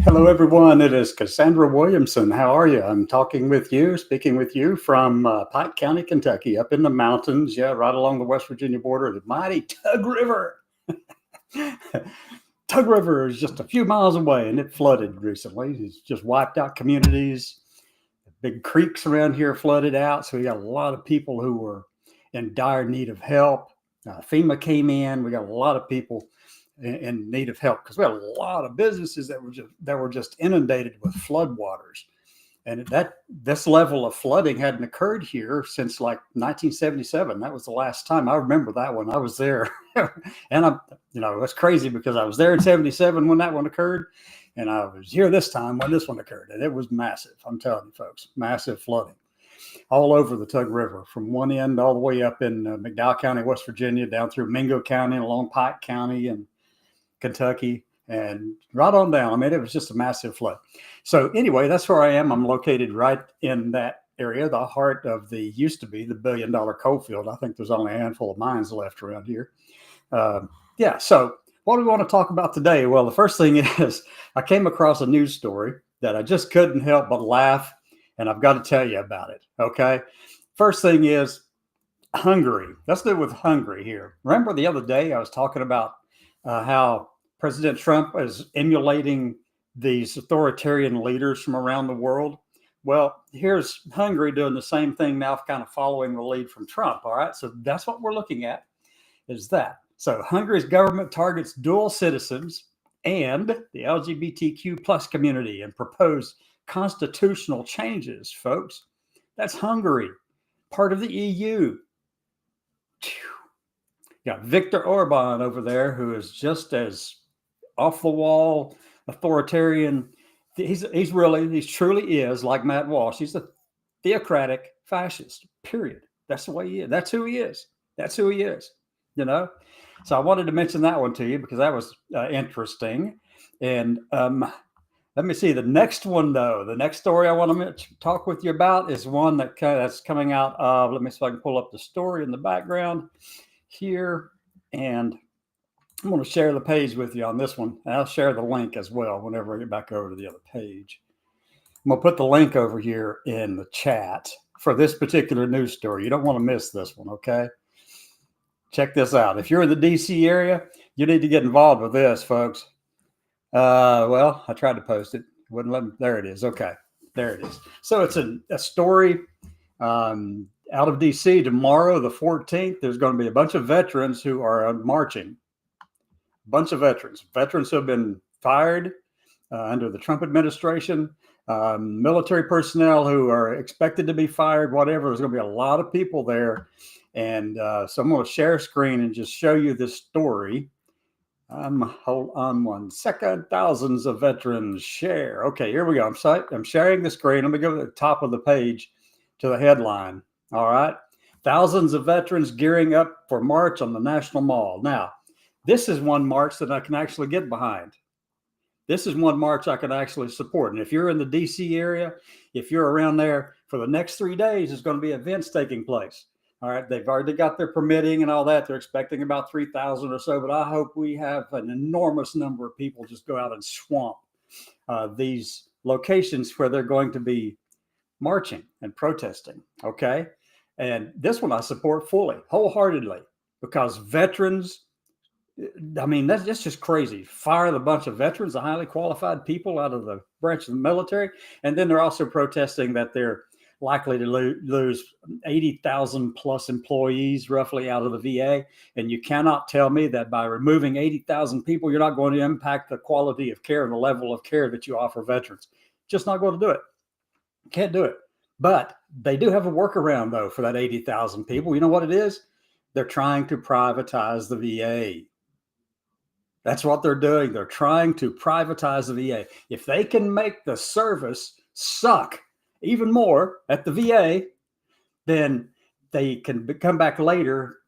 Hello, everyone. It is Cassandra Williamson. How are you? I'm speaking with you from Pike County, Kentucky, up in the mountains. Yeah, right along the West Virginia border, the mighty Tug River. Tug River is just a few miles away, and it flooded recently. It's just wiped out communities. Big creeks around here flooded out. So we got a lot of people who were in dire need of help. FEMA came in. We got a lot of people in need of help because we had a lot of businesses that were just inundated with floodwaters, and this level of flooding hadn't occurred here since like 1977. That was the last time I remember that one. I was there, and it's crazy because I was there in '77 when that one occurred, and I was here this time when this one occurred, and it was massive. I'm telling you, folks, massive flooding all over the Tug River, from one end all the way up in McDowell County, West Virginia, down through Mingo County, along Pike County, and Kentucky, and right on down. I mean, it was just a massive flood. So anyway, that's where I am. I'm located right in that area, the heart of used to be the $1 billion coal field. I think there's only a handful of mines left around here. So what do we want to talk about today? Well, the first thing is I came across a news story that I just couldn't help but laugh, and I've got to tell you about it. Okay. First thing is Hungary. Let's do it with Hungary here. Remember the other day I was talking about how President Trump is emulating these authoritarian leaders from around the world. Well, here's Hungary doing the same thing now, kind of following the lead from Trump. All right. So that's what we're looking at, is that. So Hungary's government targets dual citizens and the LGBTQ plus community and proposed constitutional changes, folks. That's Hungary, part of the EU. Got Viktor Orban over there, who is just as off the wall authoritarian. He truly is like Matt Walsh. He's a theocratic fascist, period. That's the way he is. That's who he is. So I wanted to mention that one to you because that was interesting. And let me see the next one, though. The next story I want to talk with you about is one that's coming out of, let me see if I can pull up the story in the background here, and I'm going to share the page with you on this one. And I'll share the link as well whenever I get back over to the other page. I'm going to put the link over here in the chat for this particular news story. You don't want to miss this one, okay? Check this out. If you're in the DC area, you need to get involved with this, folks. Well, I tried to post it. Wouldn't let me. There it is. Okay. There it is. So it's a story out of DC tomorrow, the 14th. There's going to be a bunch of veterans who are marching. A bunch of veterans who have been fired under the Trump administration, military personnel who are expected to be fired, whatever. There's going to be a lot of people there. And so I'm going to share a screen and just show you this story. Hold on one second. Thousands of veterans share. Okay, here we go. I'm sharing the screen. Let me go to the top of the page to the headline. All right. Thousands of veterans gearing up for march on the National Mall. Now, this is one march that I can actually get behind. This is one march I can actually support. And if you're in the DC area, if you're around there for the next 3 days, there's going to be events taking place. All right. They've already got their permitting and all that. They're expecting about 3,000 or so, but I hope we have an enormous number of people just go out and swamp these locations where they're going to be marching and protesting. Okay. And this one I support fully, wholeheartedly, because veterans, I mean, that's just crazy. Fire a bunch of veterans, the highly qualified people out of the branch of the military. And then they're also protesting that they're likely to lose 80,000 plus employees roughly out of the VA. And you cannot tell me that by removing 80,000 people, you're not going to impact the quality of care and the level of care that you offer veterans. Just not going to do it. Can't do it. But they do have a workaround, though, for that 80,000 people. You know what it is? They're trying to privatize the VA. That's what they're doing. They're trying to privatize the VA. If they can make the service suck even more at the VA, then they can come back later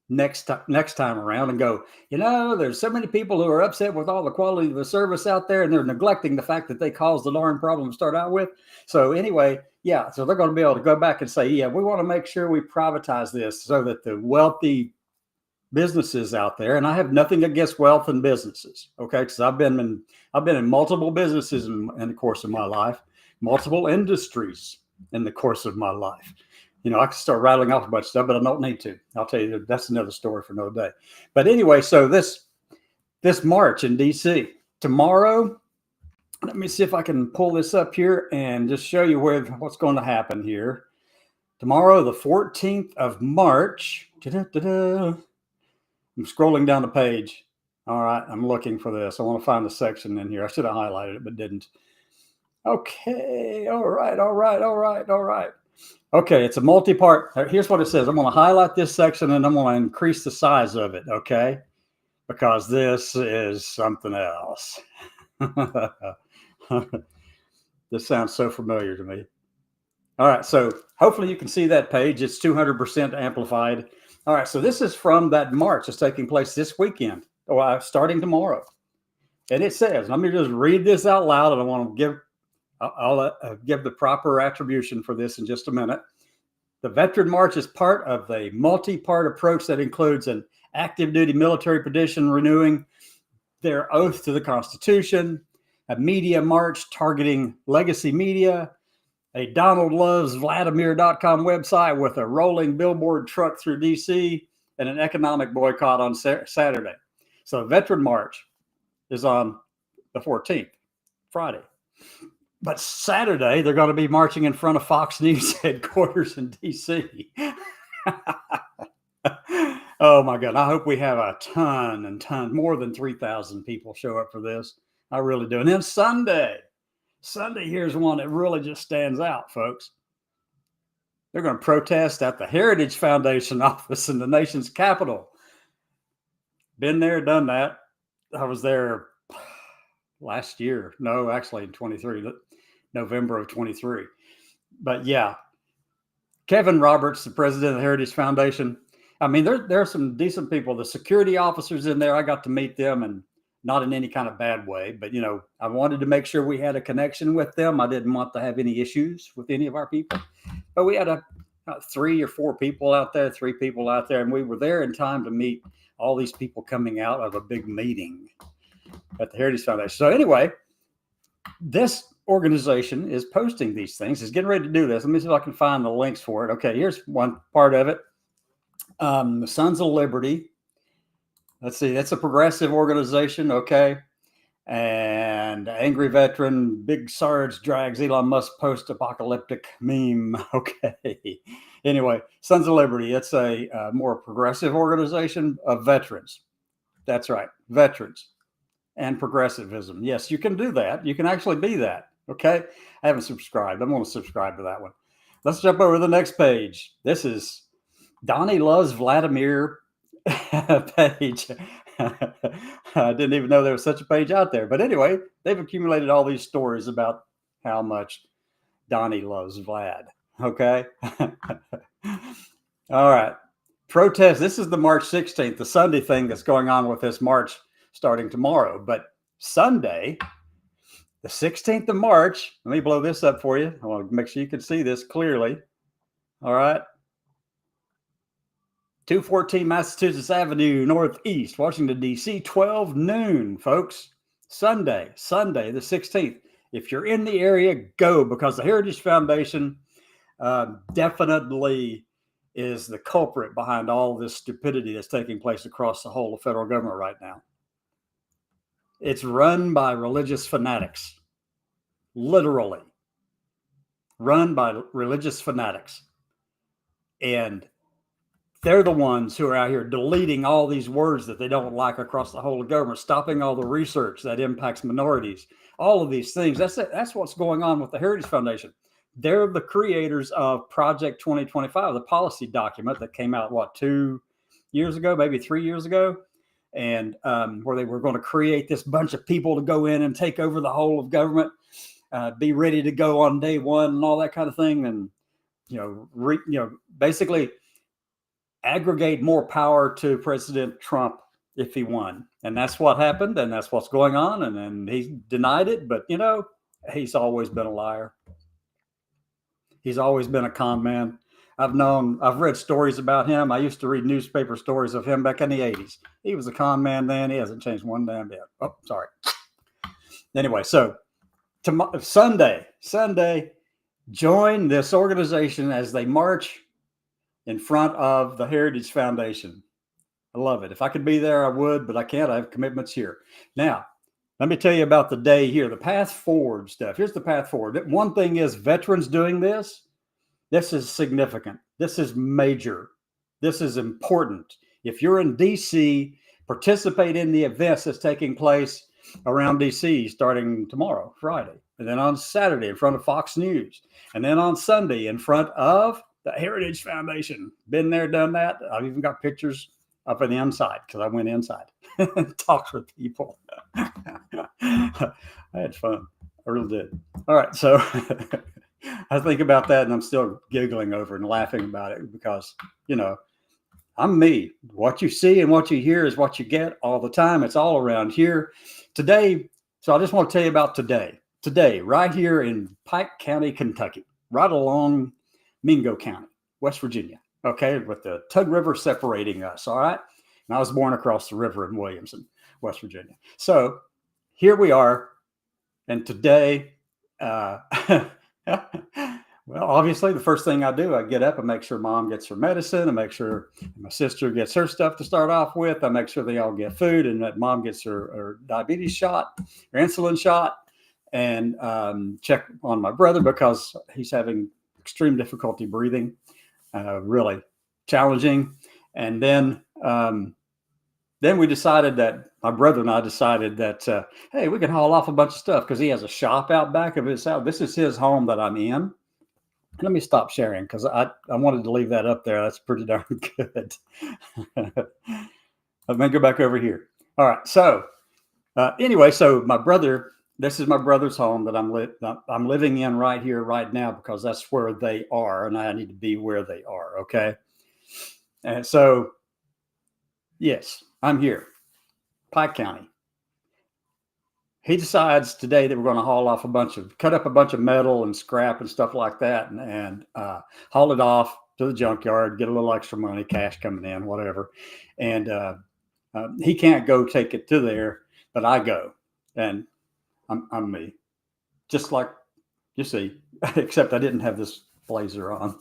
next time around and go, there's so many people who are upset with all the quality of the service out there, and they're neglecting the fact that they caused the darn problem to start out with. So anyway, yeah, so they're going to be able to go back and say, yeah, we want to make sure we privatize this so that the wealthy businesses out there, and I have nothing against wealth and businesses, okay, because I've been in multiple businesses in the course of my life, multiple industries in the course of my life. I can start rattling off a bunch of stuff, but I don't need to. I'll tell you, that's another story for another day. But anyway, so this march in DC tomorrow, let me see if I can pull this up here and just show you what's going to happen here. Tomorrow, the 14th of March. I'm scrolling down the page. All right, I'm looking for this. I want to find the section in here. I should have highlighted it, but didn't. Okay, all right. Okay, it's a multi-part. Here's what it says. I'm going to highlight this section and I'm going to increase the size of it, okay? Because this is something else. This sounds so familiar to me. All right, so hopefully you can see that page. It's 200% amplified. All right, so this is from that march that's taking place this weekend, starting tomorrow. And it says, let me just read this out loud, and I want to I'll give the proper attribution for this in just a minute. The Veteran March is part of a multi-part approach that includes an active duty military petition renewing their oath to the Constitution, a media march targeting legacy media, a Donald Loves Vladimir.com website with a rolling billboard truck through DC, and an economic boycott on Saturday. So the Veteran March is on the 14th, Friday. But Saturday, they're going to be marching in front of Fox News headquarters in D.C. Oh, my God. I hope we have a ton, more than 3,000 people show up for this. I really do. And then Sunday, here's one that really just stands out, folks. They're going to protest at the Heritage Foundation office in the nation's capital. Been there, done that. I was there last year. No, actually in 23, November of 23. But yeah, Kevin Roberts, the president of the Heritage Foundation. I mean, there are some decent people. The security officers in there, I got to meet them, and not in any kind of bad way, but I wanted to make sure we had a connection with them. I didn't want to have any issues with any of our people, but we had 3 or 4 people out there, 3 people out there, and we were there in time to meet all these people coming out of a big meeting at the Heritage Foundation. So anyway, this organization is posting these things, is getting ready to do this. Let me see if I can find the links for it. Okay, here's one part of it. The Sons of Liberty. Let's see, that's a progressive organization, okay? And Angry Veteran, Big Sarge drags Elon Musk post-apocalyptic meme, okay? Anyway, Sons of Liberty, it's a more progressive organization of veterans. That's right, veterans and progressivism. Yes, you can do that. You can actually be that, okay? I haven't subscribed. I'm going to subscribe to that one. Let's jump over to the next page. This is Donnie Loves Vladimir page. I didn't even know there was such a page out there. But anyway, they've accumulated all these stories about how much Donnie loves Vlad. Okay. All right. Protest. This is the March 16th, the Sunday thing that's going on with this march starting tomorrow. But Sunday, the 16th of March, let me blow this up for you. I want to make sure you can see this clearly. All right. 214 Massachusetts Avenue, Northeast, Washington, D.C., 12 noon, folks. Sunday, the 16th. If you're in the area, go, because the Heritage Foundation definitely is the culprit behind all this stupidity that's taking place across the whole of federal government right now. It's run by religious fanatics, literally run by religious fanatics. And they're the ones who are out here deleting all these words that they don't like across the whole of government, stopping all the research that impacts minorities, all of these things. That's what's going on with the Heritage Foundation. They're the creators of Project 2025, the policy document that came out, 2 years ago, maybe 3 years ago, and where they were going to create this bunch of people to go in and take over the whole of government, be ready to go on day one and all that kind of thing. And, basically aggregate more power to President Trump if he won. And that's what happened, and that's what's going on. And then he denied it, but he's always been a liar. He's always been a con man. I've read stories about him. I used to read newspaper stories of him back in the 80s. He was a con man then. He hasn't changed one damn bit. Oh, sorry. Anyway, so Sunday, join this organization as they march in front of the Heritage Foundation. I love it. If I could be there, I would, but I can't. I have commitments here. Now, let me tell you about the day here, the path forward stuff. Here's the path forward. One thing is veterans doing this. This is significant. This is major. This is important. If you're in D.C., participate in the events that's taking place around D.C. starting tomorrow, Friday, and then on Saturday in front of Fox News, and then on Sunday in front of the Heritage Foundation. Been there, done that. I've even got pictures up on the inside because I went inside and talked with people. I had fun. I really did. All right. So I think about that and I'm still giggling over and laughing about it because, I'm me. What you see and what you hear is what you get all the time. It's all around here. Today, so I just want to tell you about today. Today, right here in Pike County, Kentucky, right along Mingo County, West Virginia. Okay, with the Tug River separating us, all right? And I was born across the river in Williamson, West Virginia. So here we are, and today, well, obviously, the first thing I do, I get up and make sure Mom gets her medicine. I make sure my sister gets her stuff to start off with. I make sure they all get food and that Mom gets her diabetes shot, her insulin shot, and check on my brother because he's having extreme difficulty breathing, really challenging. And then we decided that my brother and I decided that, hey, we can haul off a bunch of stuff because he has a shop out back of his house. This is his home that I'm in. Let me stop sharing because I wanted to leave that up there. That's pretty darn good. Let me go back over here. All right. So anyway, so my brother, this is my brother's home that I'm living in right here, right now, because that's where they are. And I need to be where they are. Okay. And so, yes, I'm here, Pike County. He decides today that we're going to cut up a bunch of metal and scrap and stuff like that and haul it off to the junkyard, get a little extra money, cash coming in, whatever. And he can't go take it to there, but I go. And I'm me. Just like you see, except I didn't have this blazer on.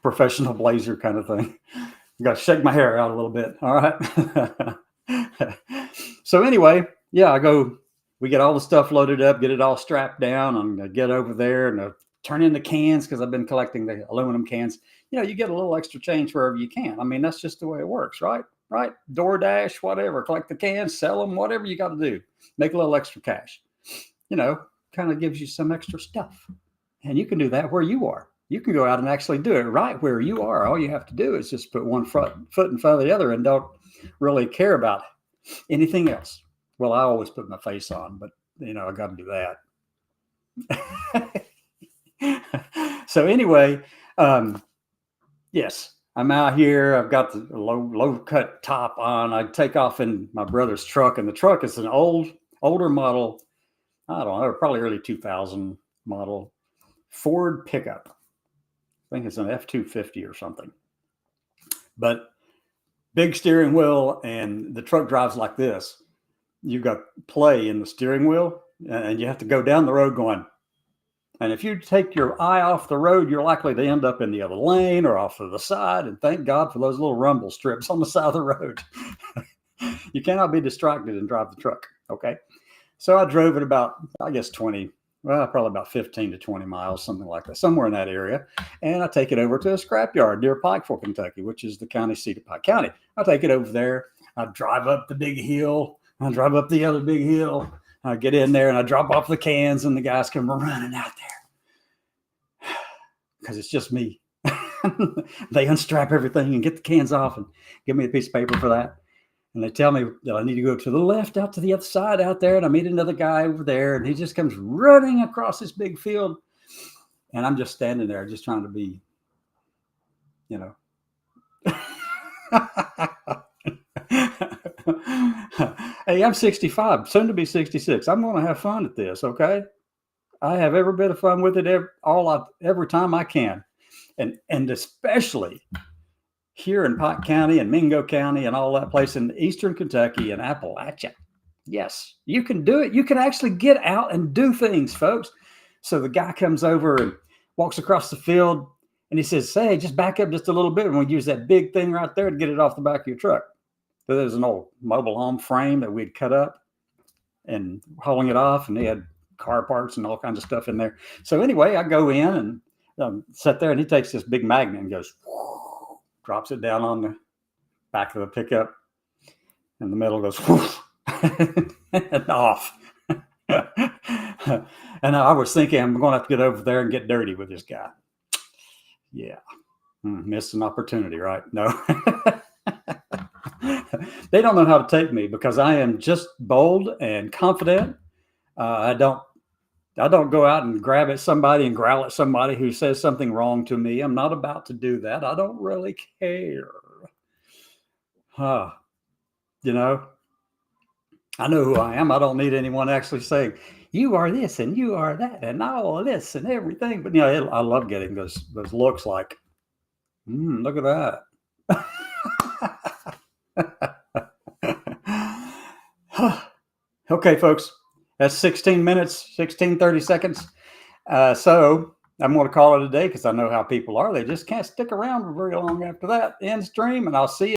Professional blazer kind of thing. I got to shake my hair out a little bit. All right. So anyway, yeah, we get all the stuff loaded up, get it all strapped down, and I get over there and turn in the cans because I've been collecting the aluminum cans. You get a little extra change wherever you can. I mean, that's just the way it works, right? Right? DoorDash, whatever, collect the cans, sell them, whatever you got to do. Make a little extra cash. Kind of gives you some extra stuff. And you can do that where you are. You can go out and actually do it right where you are. All you have to do is just put one foot in front of the other and don't really care about anything else. Well, I always put my face on, but I got to do that. So anyway, yes, I'm out here. I've got the low cut top on. I take off in my brother's truck, and the truck is an older model. I don't know, probably early 2000 model Ford pickup. I think it's an F-250 or something. But big steering wheel, and the truck drives like this. You've got play in the steering wheel, and you have to go down the road going. And if you take your eye off the road, you're likely to end up in the other lane or off to the side. And thank God for those little rumble strips on the side of the road. You cannot be distracted and drive the truck. Okay. So I drove it about, I guess, probably about 15 to 20 miles, something like that, somewhere in that area. And I take it over to a scrapyard near Pikeville, Kentucky, which is the county seat of Pike County. I take it over there. I drive up the big hill. I drive up the other big hill. I get in there and I drop off the cans, and the guys come running out there because it's just me. They unstrap everything and get the cans off and give me a piece of paper for that. And they tell me that I need to go to the left out to the other side out there. And I meet another guy over there, and he just comes running across this big field. And I'm just standing there just trying to be, Hey, I'm 65, soon to be 66. I'm going to have fun at this, okay? I have every bit of fun with it every time I can. And especially here in Pike County and Mingo County and all that place in eastern Kentucky and Appalachia. Yes, you can do it. You can actually get out and do things, folks. So the guy comes over and walks across the field and he says, "Hey, just back up just a little bit and we'll use that big thing right there to get it off the back of your truck." So there's an old mobile home frame that we'd cut up and hauling it off, and they had car parts and all kinds of stuff in there. So anyway, I go in and sit there, and he takes this big magnet and goes, whoo, drops it down on the back of the pickup, and the metal goes whoo, and off. And I was thinking, I'm going to have to get over there and get dirty with this guy. Yeah, missed an opportunity, right? No. They don't know how to take me because I am just bold and confident. I don't go out and grab at somebody and growl at somebody who says something wrong to me. I'm not about to do that. I don't really care. You know, I know who I am. I don't need anyone actually saying, "You are this and you are that and all of this and everything." But, I love getting those looks like, look at that. Okay, folks, that's 16 minutes, 30 seconds. So I'm going to call it a day because I know how people are. They just can't stick around for very long after that. End stream, and I'll see you.